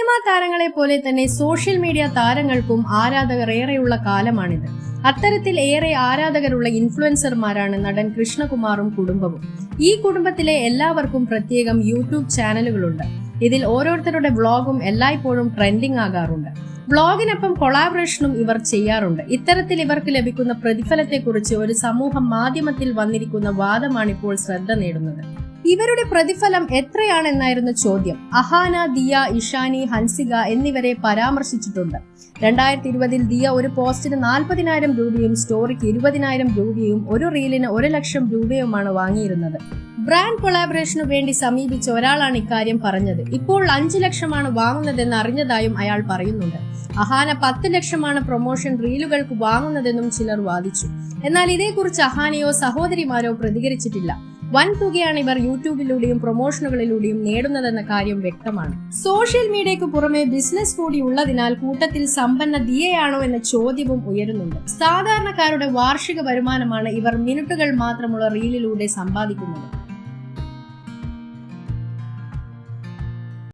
Cinema താരങ്ങളെ പോലെ തന്നെ സോഷ്യൽ മീഡിയ താരങ്ങൾക്കും ആരാധകർ ഏറെയുള്ള കാലമാണിത്. അത്തരത്തിൽ ഏറെ ആരാധകരുള്ള ഇൻഫ്ലുവൻസർമാരാണ് നടൻ കൃഷ്ണകുമാറും കുടുംബവും. ഈ കുടുംബത്തിലെ എല്ലാവർക്കും പ്രത്യേകം യൂട്യൂബ് ചാനലുകളുണ്ട്. ഇതിൽ ഓരോരുത്തരുടെ വ്ളോഗും എല്ലായ്പ്പോഴും ട്രെൻഡിംഗ് ആകാറുണ്ട്. വ്ളോഗിനൊപ്പം കൊളാബറേഷനും ഇവർ ചെയ്യാറുണ്ട്. ഇത്തരത്തിൽ ഇവർക്ക് ലഭിക്കുന്ന പ്രതിഫലത്തെക്കുറിച്ച് ഒരു സമൂഹ മാധ്യമത്തിൽ വന്നിരിക്കുന്ന വാദമാണിപ്പോൾ ശ്രദ്ധ നേടുന്നത്. ഇവരുടെ പ്രതിഫലം എത്രയാണെന്നായിരുന്നു ചോദ്യം. അഹാന, ദിയ, ഇഷാനി, ഹൻസിക എന്നിവരെ പരാമർശിച്ചിട്ടുണ്ട്. 2020 ദിയ ഒരു പോസ്റ്റിന് 40,000 രൂപയും സ്റ്റോറിക്ക് 20,000 രൂപയും ഒരു റീലിന് 1,00,000 രൂപയുമാണ് വാങ്ങിയിരുന്നത്. ബ്രാൻഡ് കൊളാബറേഷനു വേണ്ടി സമീപിച്ച ഒരാളാണ് ഇക്കാര്യം പറഞ്ഞത്. ഇപ്പോൾ 5 ലക്ഷമാണ് വാങ്ങുന്നതെന്ന് അറിഞ്ഞതായും അയാൾ പറയുന്നുണ്ട്. അഹാന 10 ലക്ഷമാണ് പ്രൊമോഷൻ റീലുകൾക്ക് വാങ്ങുന്നതെന്നും ചിലർ വാദിച്ചു. എന്നാൽ ഇതേക്കുറിച്ച് അഹാനയോ സഹോദരിമാരോ പ്രതികരിച്ചിട്ടില്ല. വൻ തുകയാണ് ഇവർ യൂട്യൂബിലൂടെയും പ്രൊമോഷനുകളിലൂടെയും നേടുന്നതെന്ന കാര്യം വ്യക്തമാണ്. സോഷ്യൽ മീഡിയയ്ക്ക് പുറമെ ബിസിനസ് കൂടി ഉള്ളതിനാൽ കൂട്ടത്തിൽ സമ്പന്ന ദിയയാണോ എന്ന ചോദ്യവും ഉയരുന്നുണ്ട്. സാധാരണക്കാരുടെ വാർഷിക വരുമാനമാണ് ഇവർ മിനിറ്റുകൾ മാത്രമുള്ള റീലിലൂടെ സമ്പാദിക്കുന്നത്.